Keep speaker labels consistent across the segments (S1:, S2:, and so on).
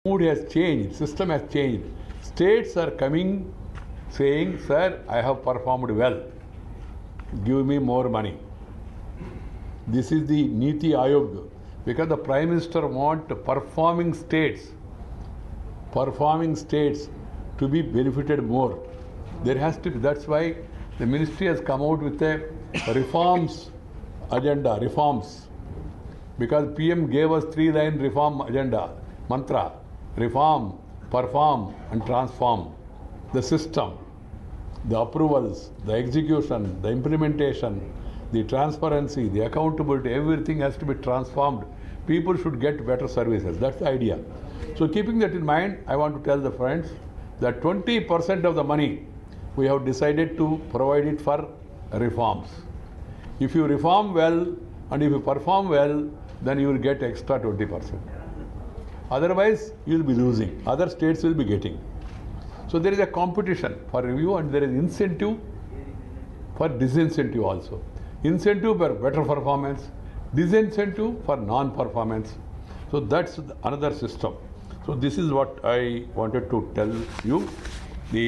S1: Mood has changed, system has changed. States are coming saying, sir, I have performed well, give me more money. This is the Niti Ayog, because the Prime Minister wants performing states to be benefited more. There has to be, that's why the ministry has come out with a reforms agenda, reforms. Because PM gave us 3-line reform agenda, mantra, reform, perform and transform. The system, the approvals, the execution, the implementation, the transparency, the accountability, everything has to be transformed. People should get better services. That's the idea. So keeping that in mind, I want to tell the friends that 20% of the money we have decided to provide it for reforms. If you reform well and if you perform well, then you will get extra 20%. Otherwise, you will be losing. Other states will be getting. So there is a competition for review and there is incentive for disincentive also. Incentive for better performance, disincentive for non-performance. So that's another system. So this is what I wanted to tell you.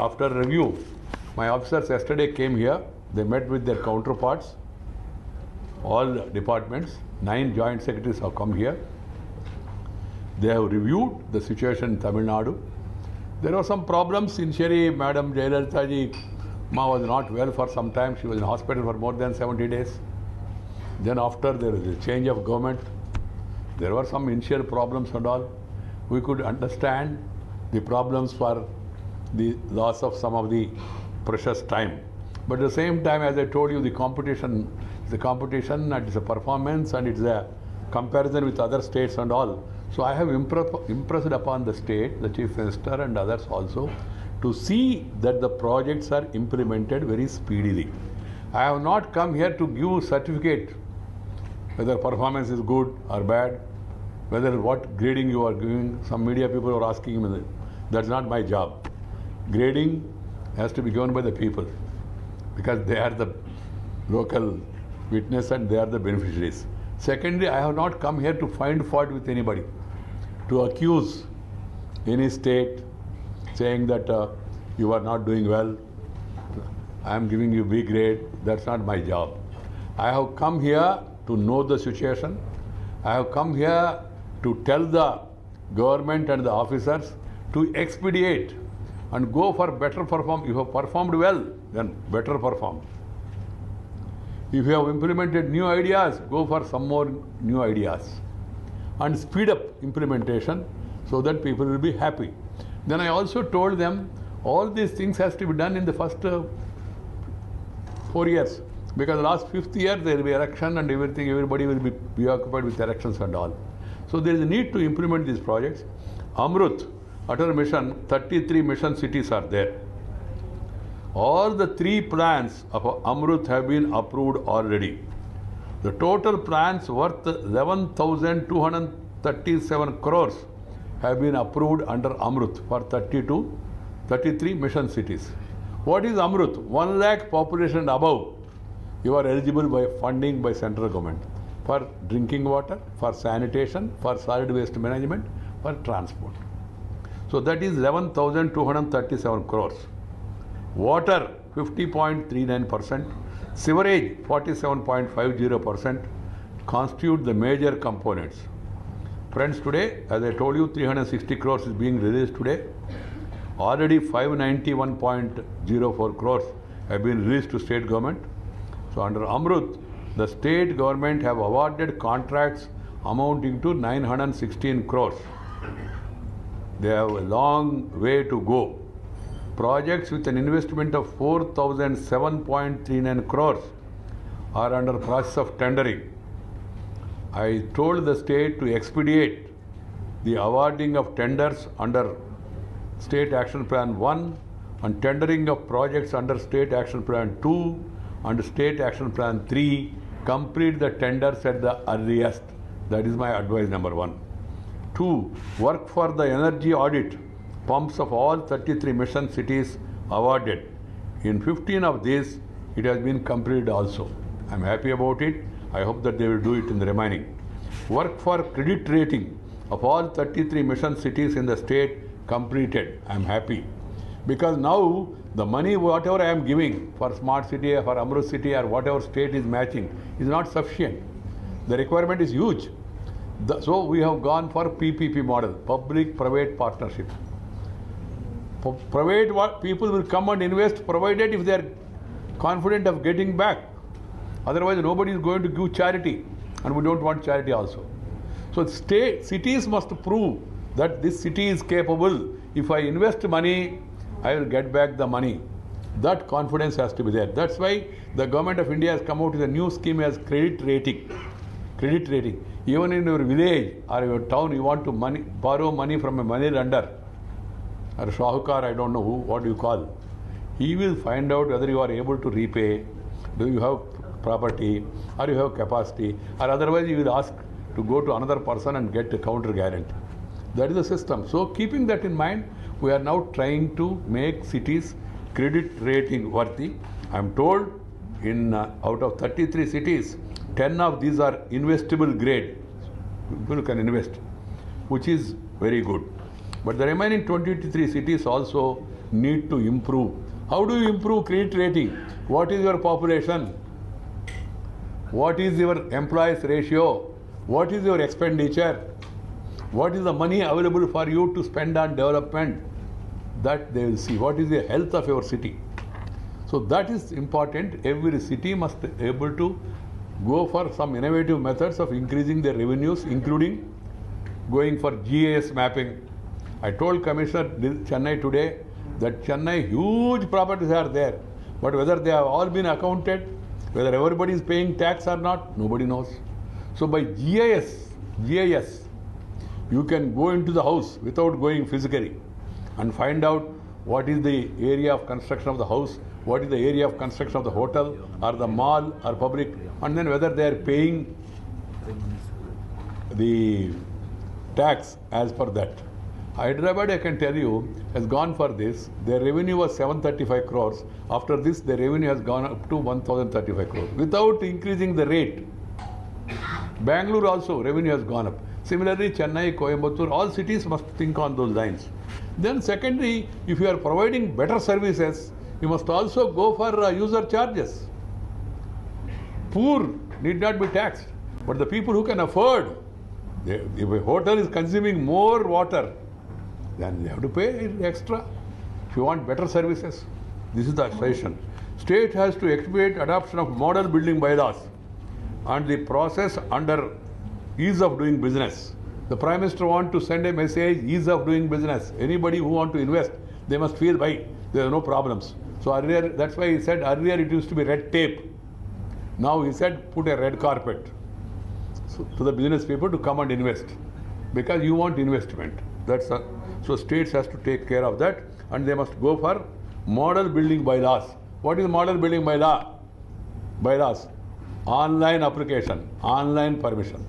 S1: After review, my officers yesterday came here. They met with their counterparts, all departments. 9 joint secretaries have come here. They have reviewed the situation in Tamil Nadu. There were some problems. Initially, Madam Jayalalitha ji was not well for some time. She was in hospital for more than 70 days. Then after there was a change of government, there were some initial problems and all. We could understand the problems for the loss of some of the precious time. But at the same time, as I told you, the competition and it's a performance and it's a comparison with other states and all. So I have impressed upon the state, the Chief Minister and others also, to see that the projects are implemented very speedily. I have not come here to give certificate whether performance is good or bad, whether what grading you are giving. Some media people are asking me, that's not my job. Grading has to be given by the people because they are the local witness and they are the beneficiaries. Secondly, I have not come here to find fault with anybody, to accuse any state saying that you are not doing well, I am giving you B grade. That's not my job. I have come here to know the situation. I have come here to tell the government and the officers to expedite and go for better perform. If you have performed well, then better perform. If you have implemented new ideas, go for some more new ideas. And speed up implementation so that people will be happy. Then I also told them all these things has to be done in the first 4 years. Because the last 5th year there will be election and everything, everybody will be preoccupied with elections and all. So there is a need to implement these projects. AMRUT, Atal Mission, 33 mission cities are there. All the 3 plans of AMRUT have been approved already. The total plans worth 11,237 crores have been approved under AMRUT for 33 mission cities. What is AMRUT? 1 lakh population and above. You are eligible by funding by central government for drinking water, for sanitation, for solid waste management, for transport. So that is 11,237 crores. Water 50.39%, sewerage 47.50% constitute the major components. Friends, today, as I told you, 360 crores is being released today. Already 591.04 crores have been released to state government. So under AMRUT, the state government have awarded contracts amounting to 916 crores. They have a long way to go. Projects with an investment of 4,007.39 crores are under process of tendering. I told the state to expedite the awarding of tenders under State Action Plan 1 and tendering of projects under State Action Plan 2 and State Action Plan 3. Complete the tenders at the earliest. That is my advice number 1. 2. Work for the energy audit. Pumps of all 33 mission cities awarded. In 15 of these, it has been completed also. I am happy about it. I hope that they will do it in the remaining. Work for credit rating of all 33 mission cities in the state completed. I am happy. Because now the money whatever I am giving for smart city or for AMRUT city or whatever state is matching is not sufficient. The requirement is huge. So we have gone for PPP model, public-private partnership. Private people will come and invest provided if they are confident of getting back. Otherwise nobody is going to give charity, and we don't want charity also. So cities must prove that this city is capable. If I invest money, I will get back the money. That confidence has to be there. That's why the government of India has come out with a new scheme as credit rating. Credit rating. Even in your village or your town, you want to borrow money from a money lender or a shahukar, I don't know what you call. He will find out whether you are able to repay, do you have property, or you have capacity, or otherwise you will ask to go to another person and get a counter guarantee. That is the system. So keeping that in mind, we are now trying to make cities credit rating worthy. I am told out of 33 cities, 10 of these are investable grade. People can invest, which is very good. But the remaining 23 cities also need to improve. How do you improve credit rating? What is your population? What is your employees ratio? What is your expenditure? What is the money available for you to spend on development? That they will see. What is the health of your city? So that is important. Every city must be able to go for some innovative methods of increasing their revenues, including going for GIS mapping. I told Commissioner Chennai today that Chennai huge properties are there, but whether they have all been accounted, whether everybody is paying tax or not, nobody knows. So by GIS, you can go into the house without going physically and find out what is the area of construction of the house, what is the area of construction of the hotel or the mall or public, and then whether they are paying the tax as per that. Hyderabad, I can tell you, has gone for this. Their revenue was 735 crores. After this, their revenue has gone up to 1035 crores without increasing the rate. Bangalore also, revenue has gone up. Similarly, Chennai, Coimbatore, all cities must think on those lines. Then secondly, if you are providing better services, you must also go for user charges. Poor need not be taxed, but the people who can afford, if a hotel is consuming more water, then they have to pay extra if you want better services. This is the suggestion. State has to expedite adoption of model building bylaws and the process under ease of doing business. The Prime Minister wants to send a message, ease of doing business. Anybody who wants to invest, they must feel by there are no problems. So earlier, that's why he said earlier it used to be red tape. Now he said put a red carpet to the business people to come and invest, because you want investment. So states has to take care of that, and they must go for model building bylaws. What is model building bylaw? Bylaws. Online application, online permission.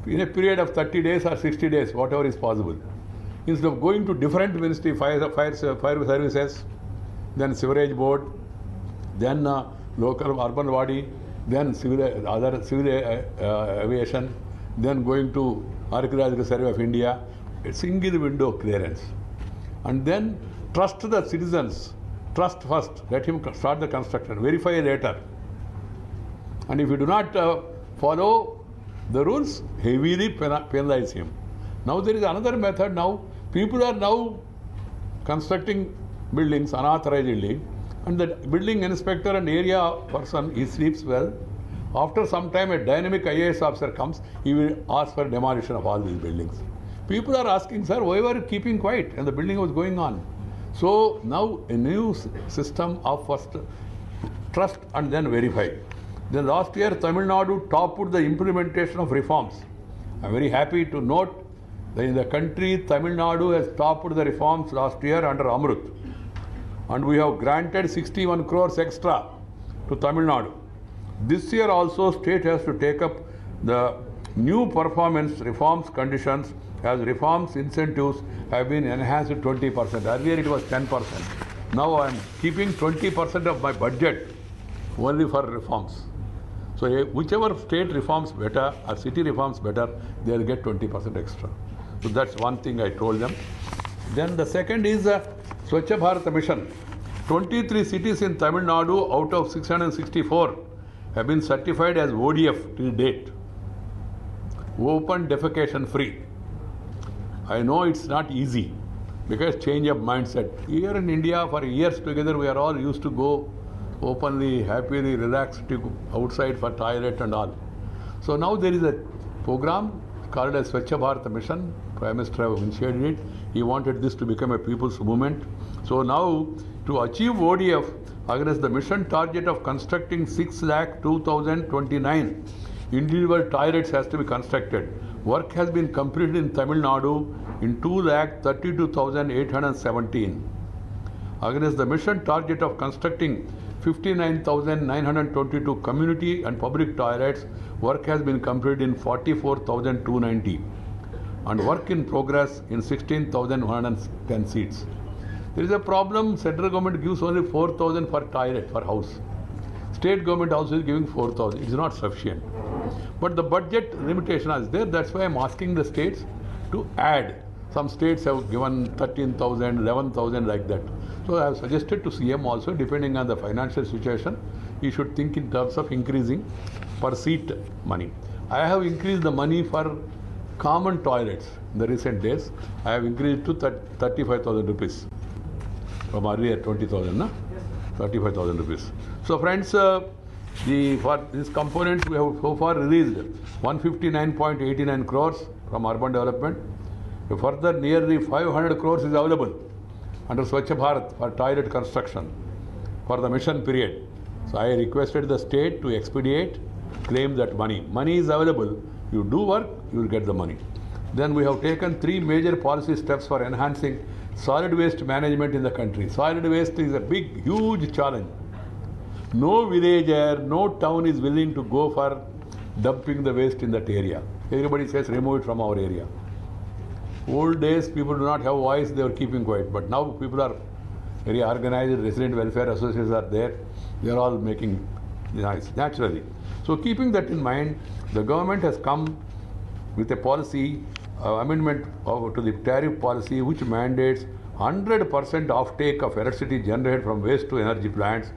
S1: In a period of 30 days or 60 days, whatever is possible. Instead of going to different ministry, fire services, then sewerage board, then local urban body, then civil aviation, then going to Archaeological Survey of India, a single window clearance. And then trust the citizens, trust first, let him start the construction, verify later. And if you do not follow the rules, heavily penalize him. Now there is another method now. People are now constructing buildings unauthorizedly, and the building inspector and area person, he sleeps well. After some time, a dynamic IAS officer comes, he will ask for demolition of all these buildings. People are asking, sir, why were you keeping quiet? And the building was going on. So now a new system of first trust and then verify. Then last year, Tamil Nadu topped the implementation of reforms. I am very happy to note that in the country, Tamil Nadu has topped the reforms last year under AMRUT. And we have granted 61 crores extra to Tamil Nadu. This year also, state has to take up the new performance reforms conditions, as reforms incentives have been enhanced to 20%. Earlier it was 10%. Now I am keeping 20% of my budget only for reforms. So whichever state reforms better or city reforms better, they'll get 20% extra. So that's one thing I told them. Then the second is Swachh Bharat Mission. 23 cities in Tamil Nadu out of 664 have been certified as ODF till date. Open defecation free. I know it's not easy because change of mindset. Here in India for years together we are all used to go openly, happily, relaxed to outside for toilet and all. So now there is a program called as Swachh Bharat Mission. Prime Minister initiated it. He wanted this to become a people's movement. So now to achieve ODF against the mission target of constructing 6,02,029 individual toilets has to be constructed. Work has been completed in Tamil Nadu in 2,32,817. Against the mission target of constructing 59,922 community and public toilets, work has been completed in 44,290 and work in progress in 16,110 seats. There is a problem, central government gives only 4,000 for toilet, for house. State government also is giving 4,000. It is not sufficient. But the budget limitation is there. That's why I am asking the states to add. Some states have given 13,000, 11,000 like that. So I have suggested to CM also, depending on the financial situation, he should think in terms of increasing per seat money. I have increased the money for common toilets in the recent days. I have increased to 35,000 rupees. From earlier 20,000, no? 35,000 rupees. So friends, for this component we have so far released 159.89 crores from urban development. Further nearly 500 crores is available under Swachh Bharat for toilet construction for the mission period. So I requested the state to expedite, claim that money. Money is available. You do work, you will get the money. Then we have taken 3 major policy steps for enhancing solid waste management in the country. Solid waste is a big, huge challenge. No villager, no town is willing to go for dumping the waste in that area. Everybody says remove it from our area. Old days people do not have voice, they were keeping quiet. But now people are very organized, resident welfare associations are there. They are all making noise, naturally. So keeping that in mind, the government has come with a policy, amendment to the tariff policy which mandates 100% offtake of electricity generated from waste to energy plants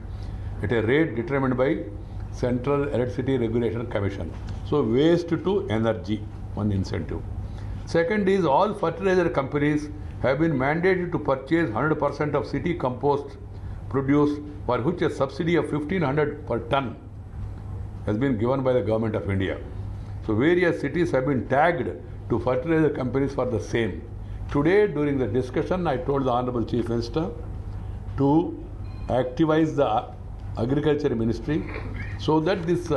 S1: at a rate determined by Central Electricity Regulation Commission. So waste to energy, one incentive. Second is all fertilizer companies have been mandated to purchase 100% of city compost produce, for which a subsidy of 1,500 per ton has been given by the Government of India. So various cities have been tagged to fertilizer companies for the same. Today during the discussion I told the Honorable Chief Minister to activize the Agriculture Ministry so that this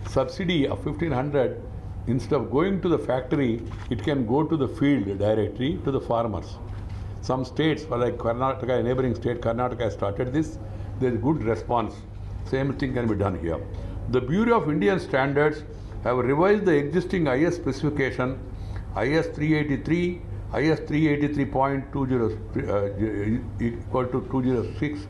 S1: subsidy of 1,500, instead of going to the factory, it can go to the field directly to the farmers. Some states, like Karnataka, a neighboring state, Karnataka has started this. There is good response. Same thing can be done here. The Bureau of Indian Standards have revised the existing IS specification, IS 383, IS 383.20 equal to 206